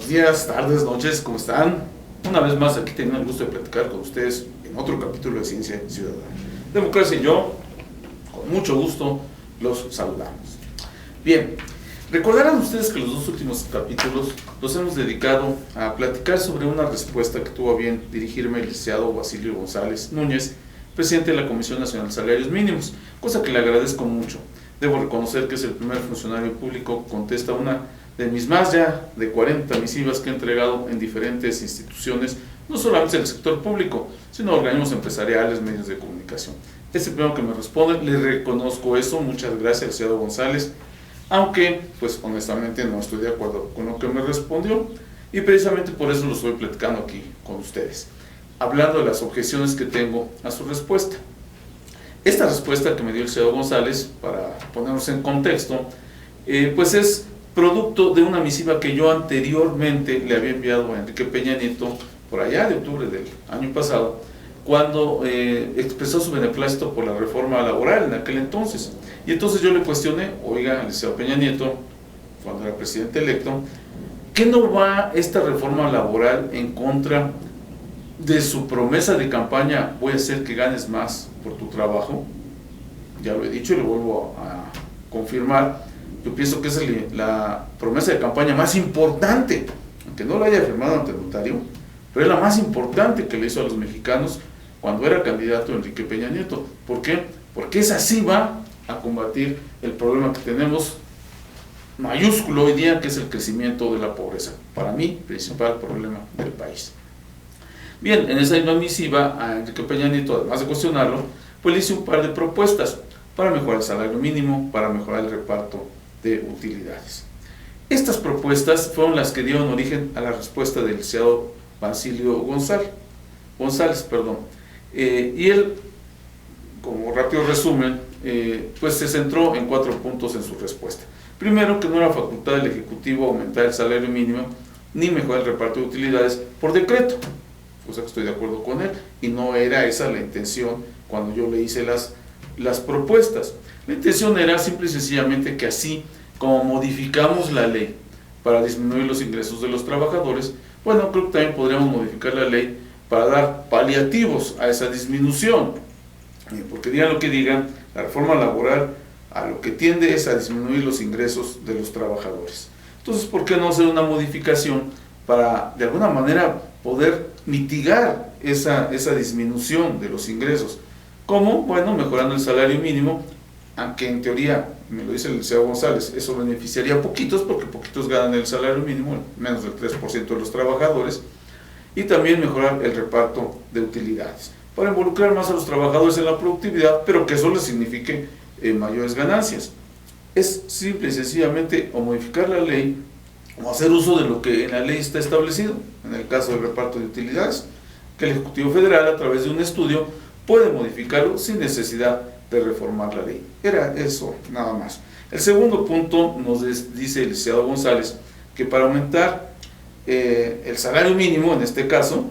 Buenos días, tardes, noches, ¿cómo están? Una vez más aquí tengo el gusto de platicar con ustedes en otro capítulo de Ciencia Ciudadana. Democracia y yo, con mucho gusto, los saludamos. Bien, recordarán ustedes que los dos últimos capítulos los hemos dedicado a platicar sobre una respuesta que tuvo a bien dirigirme el licenciado Basilio González Núñez, presidente de la Comisión Nacional de Salarios Mínimos, cosa que le agradezco mucho. Debo reconocer que es el primer funcionario público que contesta una de mis más ya de 40 misivas que he entregado en diferentes instituciones, no solamente del sector público, sino organismos empresariales, medios de comunicación. Es el primero que me responde, le reconozco eso, muchas gracias, licenciado González, aunque, pues honestamente no estoy de acuerdo con lo que me respondió, y precisamente por eso lo estoy platicando aquí con ustedes, hablando de las objeciones que tengo a su respuesta. Esta respuesta que me dio el licenciado González, para ponernos en contexto, pues es producto de una misiva que yo anteriormente le había enviado a Enrique Peña Nieto por allá de octubre del año pasado, cuando expresó su beneplácito por la reforma laboral en aquel entonces. Y entonces yo le cuestioné, oiga, licenciado Peña Nieto, cuando era presidente electo, ¿qué no va esta reforma laboral en contra de su promesa de campaña, voy a hacer que ganes más por tu trabajo? Ya lo he dicho y lo vuelvo a confirmar. Yo pienso que es la promesa de campaña más importante, aunque no la haya firmado ante el notario, pero es la más importante que le hizo a los mexicanos cuando era candidato Enrique Peña Nieto. ¿Por qué? Porque esa sí va a combatir el problema que tenemos mayúsculo hoy día, que es el crecimiento de la pobreza. Para mí, principal problema del país. Bien, en esa misma misiva a Enrique Peña Nieto, además de cuestionarlo, pues le hice un par de propuestas para mejorar el salario mínimo, para mejorar el reparto de utilidades. Estas propuestas fueron las que dieron origen a la respuesta del licenciado Basilio González. Y él, como rápido resumen, pues se centró en 4 puntos en su respuesta. Primero, que no era facultad del Ejecutivo aumentar el salario mínimo ni mejorar el reparto de utilidades por decreto, cosa que estoy de acuerdo con él, y no era esa la intención cuando yo le hice las propuestas. La intención era simple y sencillamente que así como modificamos la ley para disminuir los ingresos de los trabajadores, bueno, creo que también podríamos modificar la ley para dar paliativos a esa disminución, porque digan lo que digan, la reforma laboral a lo que tiende es a disminuir los ingresos de los trabajadores. Entonces, ¿por qué no hacer una modificación para de alguna manera poder mitigar esa disminución de los ingresos? ¿Cómo? Bueno, mejorando el salario mínimo, aunque en teoría, me lo dice el licenciado González, eso beneficiaría a poquitos, porque poquitos ganan el salario mínimo, menos del 3% de los trabajadores, y también mejorar el reparto de utilidades, para involucrar más a los trabajadores en la productividad, pero que eso les signifique mayores ganancias. Es simple y sencillamente o modificar la ley, o hacer uso de lo que en la ley está establecido, en el caso del reparto de utilidades, que el Ejecutivo Federal, a través de un estudio, puede modificarlo sin necesidad de reformar la ley. Era eso, nada más. El segundo punto nos dice el licenciado González que para aumentar el salario mínimo, en este caso,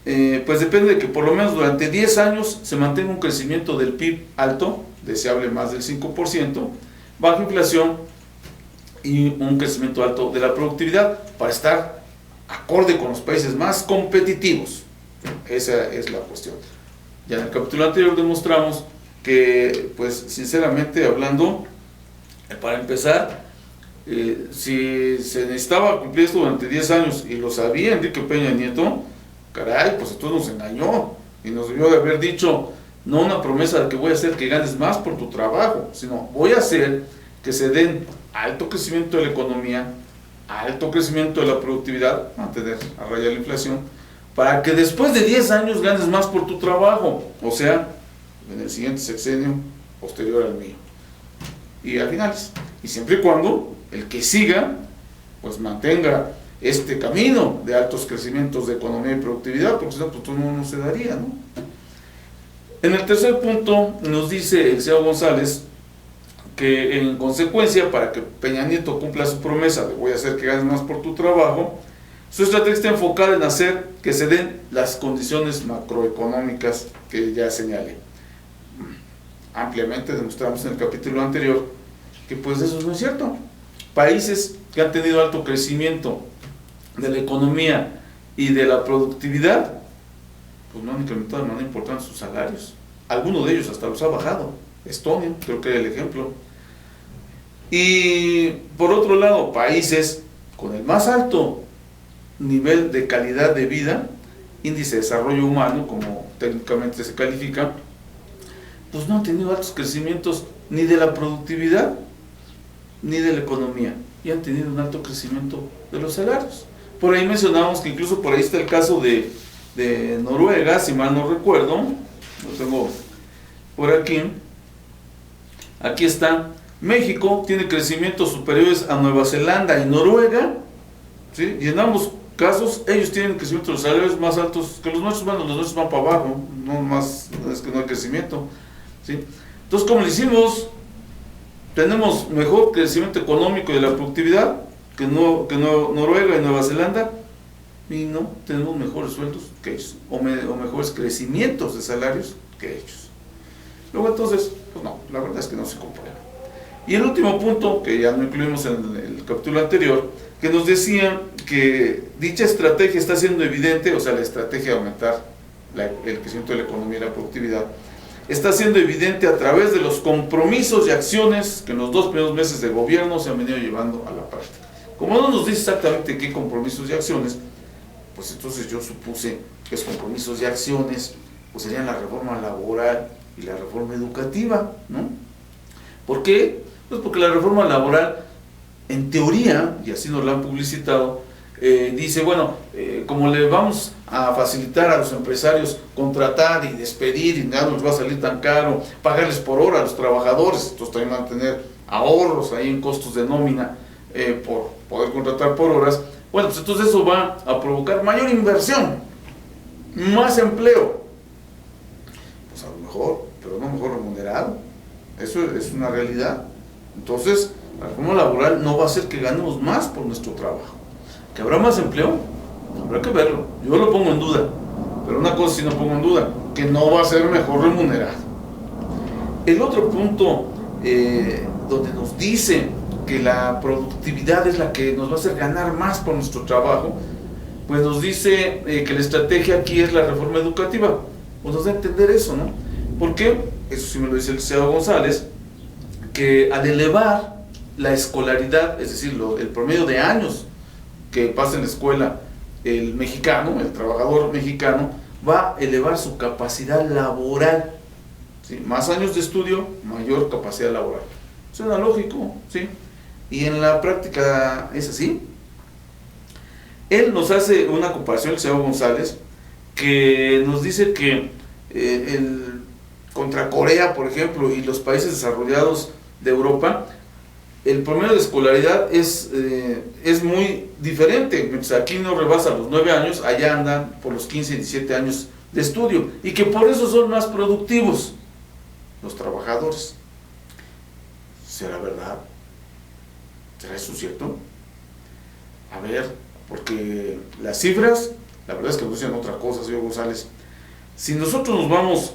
pues depende de que por lo menos durante 10 años se mantenga un crecimiento del PIB alto, deseable más del 5%, baja inflación y un crecimiento alto de la productividad para estar acorde con los países más competitivos. Esa es la cuestión. Ya en el capítulo anterior demostramos que, pues sinceramente hablando, para empezar, si se necesitaba cumplir esto durante 10 años y lo sabía Enrique Peña Nieto, caray, pues entonces nos engañó y nos debió de haber dicho, no una promesa de que voy a hacer que ganes más por tu trabajo, sino voy a hacer que se den alto crecimiento de la economía, alto crecimiento de la productividad, mantener a raya la inflación, para que después de 10 años ganes más por tu trabajo, o sea, en el siguiente sexenio posterior al mío, y a finales, y siempre y cuando el que siga, pues mantenga este camino de altos crecimientos de economía y productividad, porque si no, pues no se daría, ¿no? En el tercer punto nos dice el licenciado González que en consecuencia, para que Peña Nieto cumpla su promesa de voy a hacer que ganes más por tu trabajo, su estrategia está enfocada en hacer que se den las condiciones macroeconómicas que ya señalé. Ampliamente demostramos en el capítulo anterior que pues eso no es cierto. Países que han tenido alto crecimiento de la economía y de la productividad, pues no han incrementado de manera importante sus salarios. Algunos de ellos hasta los ha bajado. Estonia, creo que era el ejemplo. Y por otro lado, países con el más alto nivel de calidad de vida, índice de desarrollo humano, como técnicamente se califica, pues no han tenido altos crecimientos ni de la productividad ni de la economía, y han tenido un alto crecimiento de los salarios. Por ahí mencionamos que incluso por ahí está el caso de Noruega, si mal no recuerdo, lo tengo por aquí. Aquí está. México tiene crecimientos superiores a Nueva Zelanda y Noruega, ¿sí? Y en ambos casos ellos tienen crecimiento de los salarios más altos que los nuestros. Bueno, los nuestros van para abajo, no más, es que no hay crecimiento, ¿sí? Entonces, ¿cómo lo hicimos? Tenemos mejor crecimiento económico de la productividad que Noruega y Nueva Zelanda, y no tenemos mejores sueldos que ellos, o mejores crecimientos de salarios que ellos. Luego entonces, pues no, la verdad es que no se compara. Y el último punto, que ya no incluimos en el capítulo anterior, que nos decía que dicha estrategia está siendo evidente, o sea, la estrategia de aumentar el crecimiento de la economía y la productividad, está siendo evidente a través de los compromisos y acciones que en los 2 primeros meses de gobierno se han venido llevando a la práctica. Como no nos dice exactamente qué compromisos y acciones, pues entonces yo supuse que los compromisos y acciones pues serían la reforma laboral y la reforma educativa, ¿no? ¿Por qué? Pues porque la reforma laboral, en teoría, y así nos la han publicitado, dice, bueno, como le vamos a facilitar a los empresarios contratar y despedir y nada nos va a salir tan caro, pagarles por hora a los trabajadores, entonces también van a tener ahorros ahí en costos de nómina por poder contratar por horas. Bueno, pues entonces eso va a provocar mayor inversión, más empleo, pues a lo mejor, pero no mejor remunerado. Eso es una realidad. Entonces, la reforma laboral no va a hacer que ganemos más por nuestro trabajo. ¿Que habrá más empleo? Habrá que verlo. Yo lo pongo en duda. Pero una cosa sí no pongo en duda, que no va a ser mejor remunerado. El otro punto donde nos dice que la productividad es la que nos va a hacer ganar más por nuestro trabajo, pues nos dice que la estrategia aquí es la reforma educativa. Pues nos da a entender eso, ¿no? ¿Por qué? Eso sí me lo dice el licenciado González, que al elevar la escolaridad, es decir, el promedio de años que pasa en la escuela el mexicano, el trabajador mexicano, va a elevar su capacidad laboral, ¿sí? Más años de estudio, mayor capacidad laboral. Suena lógico, ¿sí? Y en la práctica es así. Él nos hace una comparación, el señor González, que nos dice que contra Corea, por ejemplo, y los países desarrollados de Europa, el promedio de escolaridad es muy diferente. Mientras aquí no rebasa los 9 años, allá andan por los 15 y 17 años de estudio, y que por eso son más productivos los trabajadores. ¿Será verdad? ¿Será eso cierto? A ver, porque las cifras, la verdad es que nos dicen otra cosa, señor González. Si nosotros nos vamos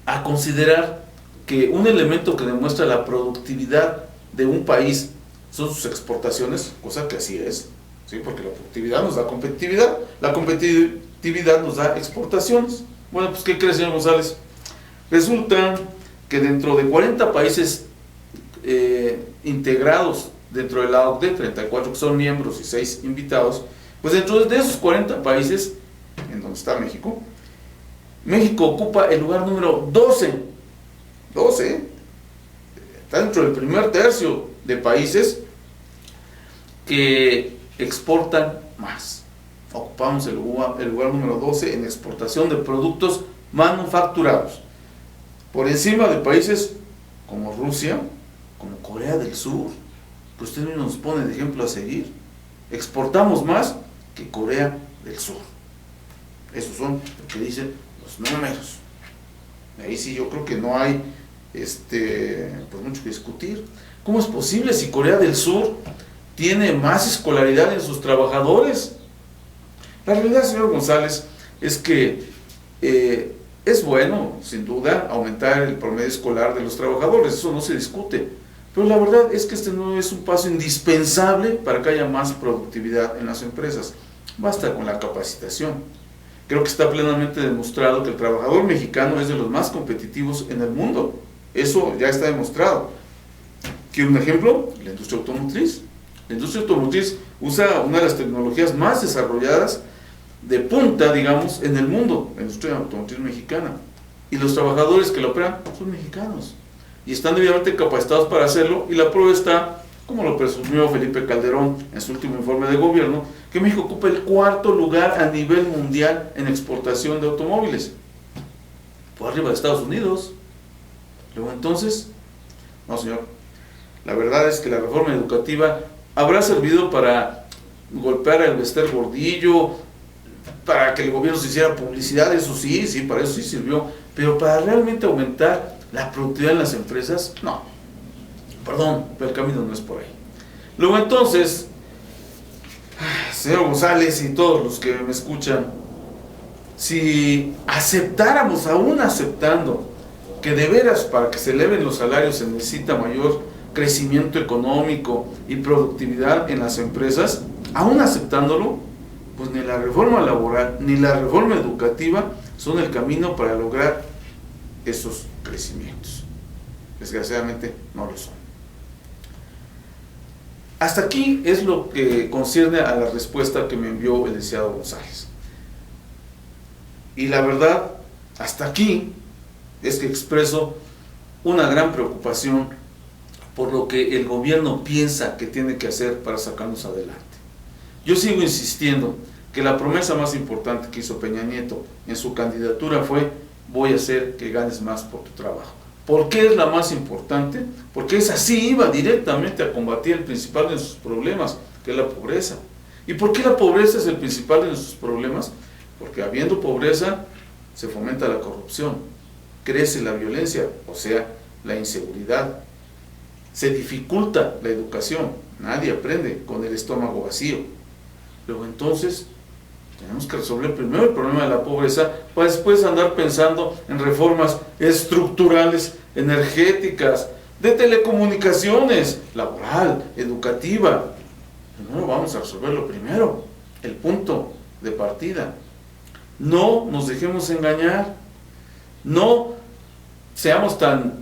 a considerar que un elemento que demuestra la productividad de un país son sus exportaciones, cosa que así es, ¿sí? Porque la productividad nos da competitividad, la competitividad nos da exportaciones. Bueno, pues ¿qué cree, señor González? Resulta que dentro de 40 países integrados dentro de la OCDE, 34 que son miembros y 6 invitados, pues dentro de esos 40 países, en donde está México, México ocupa el lugar número 12, está dentro del primer tercio de países que exportan más. Ocupamos el lugar número 12 en exportación de productos manufacturados, por encima de países como Rusia, como Corea del Sur, que usted mismo nos pone de ejemplo a seguir. Exportamos más que Corea del Sur. Esos son lo que dicen los números. Ahí sí yo creo que no hay pues mucho que discutir. ¿Cómo es posible si Corea del Sur tiene más escolaridad en sus trabajadores? La realidad, señor González, es que es bueno, sin duda, aumentar el promedio escolar de los trabajadores, eso no se discute, Pero la verdad es que este no es un paso indispensable para que haya más productividad en las empresas. Basta con la capacitación. Creo que está plenamente demostrado que el trabajador mexicano es de los más competitivos en el mundo. Eso ya está demostrado. ¿Quiero un ejemplo? La industria automotriz. La industria automotriz usa una de las tecnologías más desarrolladas de punta, digamos, en el mundo, la industria automotriz mexicana. Y los trabajadores que la operan son mexicanos. Y están debidamente capacitados para hacerlo, y la prueba está, como lo presumió Felipe Calderón en su último informe de gobierno, que México ocupa el 4º lugar a nivel mundial en exportación de automóviles, por arriba de Estados Unidos. Luego entonces, no señor, la verdad es que la reforma educativa habrá servido para golpear al Bester Gordillo, para que el gobierno se hiciera publicidad, eso sí, para eso sí sirvió, pero para realmente aumentar la productividad en las empresas, no. Perdón, pero el camino no es por ahí. Luego entonces, señor González y todos los que me escuchan, si aceptáramos, aún aceptando, que de veras para que se eleven los salarios se necesita mayor crecimiento económico y productividad en las empresas, aún aceptándolo, pues ni la reforma laboral ni la reforma educativa son el camino para lograr esos crecimientos. Desgraciadamente no lo son. Hasta aquí es lo que concierne a la respuesta que me envió el licenciado González. Y la verdad, hasta aquí es que expreso una gran preocupación por lo que el gobierno piensa que tiene que hacer para sacarnos adelante. Yo sigo insistiendo que la promesa más importante que hizo Peña Nieto en su candidatura fue: voy a hacer que ganes más por tu trabajo. ¿Por qué es la más importante? Porque esa sí iba directamente a combatir el principal de nuestros problemas, que es la pobreza. ¿Y por qué la pobreza es el principal de nuestros problemas? Porque habiendo pobreza se fomenta la corrupción, crece la violencia, o sea, la inseguridad, se dificulta la educación, nadie aprende con el estómago vacío. Luego entonces tenemos que resolver primero el problema de la pobreza para después andar pensando en reformas estructurales, energéticas, de telecomunicaciones, laboral, educativa. Primero vamos a resolverlo primero, el punto de partida. No nos dejemos engañar, no seamos tan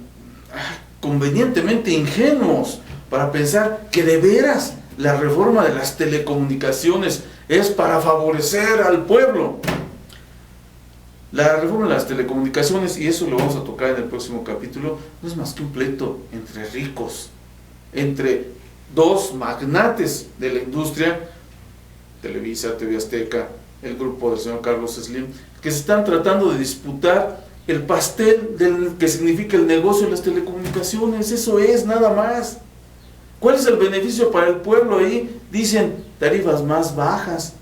convenientemente ingenuos para pensar que de veras la reforma de las telecomunicaciones es para favorecer al pueblo. La reforma de las telecomunicaciones, y eso lo vamos a tocar en el próximo capítulo, no es más que un pleito entre ricos, entre dos magnates de la industria, Televisa, TV Azteca, el grupo del señor Carlos Slim, que se están tratando de disputar el pastel del que significa el negocio de las telecomunicaciones. Eso es, nada más. ¿Cuál es el beneficio para el pueblo ahí? Dicen tarifas más bajas.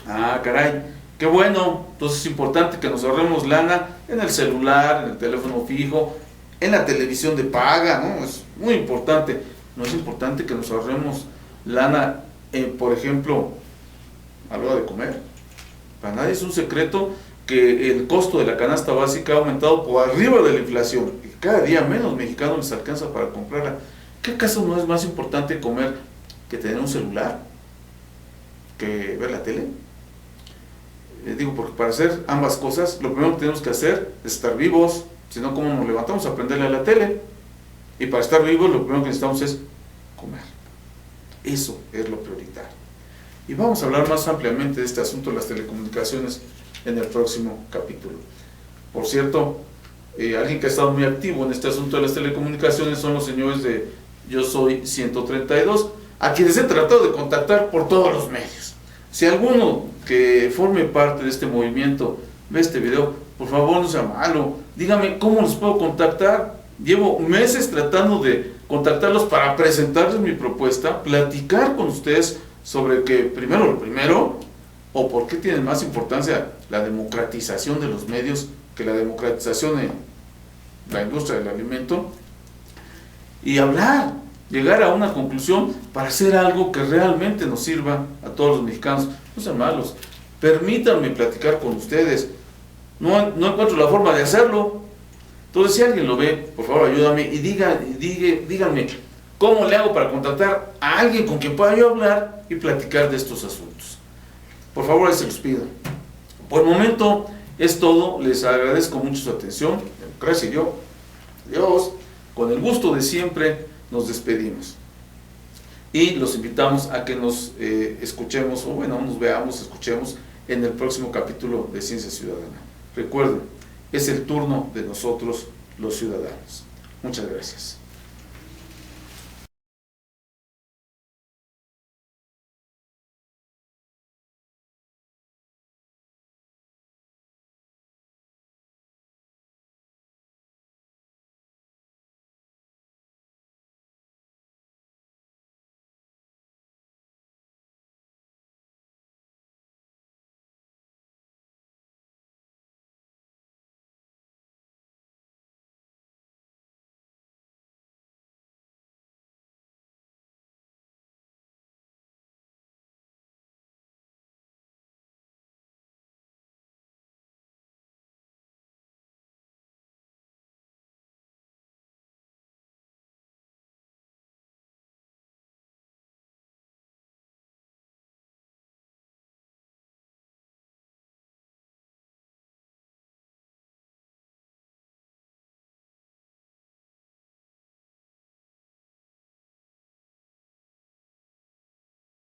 Ah, caray, qué bueno. Entonces es importante que nos ahorremos lana en el celular, en el teléfono fijo, en la televisión de paga, ¿no? Es muy importante. No es importante que nos ahorremos lana, por ejemplo, a la hora de comer. Para nadie es un secreto que el costo de la canasta básica ha aumentado por arriba de la inflación y cada día menos mexicanos les alcanza para comprarla. ¿Qué acaso no es más importante comer que tener un celular, que ver la tele? Digo, porque para hacer ambas cosas, lo primero que tenemos que hacer es estar vivos. Si no, ¿cómo nos levantamos a prenderle a la tele? Y para estar vivos, lo primero que necesitamos es comer. Eso es lo prioritario. Y vamos a hablar más ampliamente de este asunto de las telecomunicaciones en el próximo capítulo. Por cierto, alguien que ha estado muy activo en este asunto de las telecomunicaciones son los señores de Yo Soy 132, a quienes he tratado de contactar por todos los medios. Si alguno que forme parte de este movimiento ve este video, por favor no sea malo, dígame cómo los puedo contactar. Llevo meses tratando de contactarlos para presentarles mi propuesta, platicar con ustedes sobre que lo primero, o por qué tiene más importancia la democratización de los medios que la democratización en la industria del alimento, y hablar, llegar a una conclusión para hacer algo que realmente nos sirva a todos los mexicanos. No sean malos, permítanme platicar con ustedes. No encuentro la forma de hacerlo. Entonces, si alguien lo ve, por favor ayúdame y díganme cómo le hago para contratar a alguien con quien pueda yo hablar y platicar de estos asuntos. Por favor, ahí se los pido. Por el momento es todo. Les agradezco mucho su atención. Democracia y yo, Dios, con el gusto de siempre, nos despedimos. Y los invitamos a que nos escuchemos, o bueno, nos veamos, escuchemos en el próximo capítulo de Ciencia Ciudadana. Recuerden, es el turno de nosotros los ciudadanos. Muchas gracias.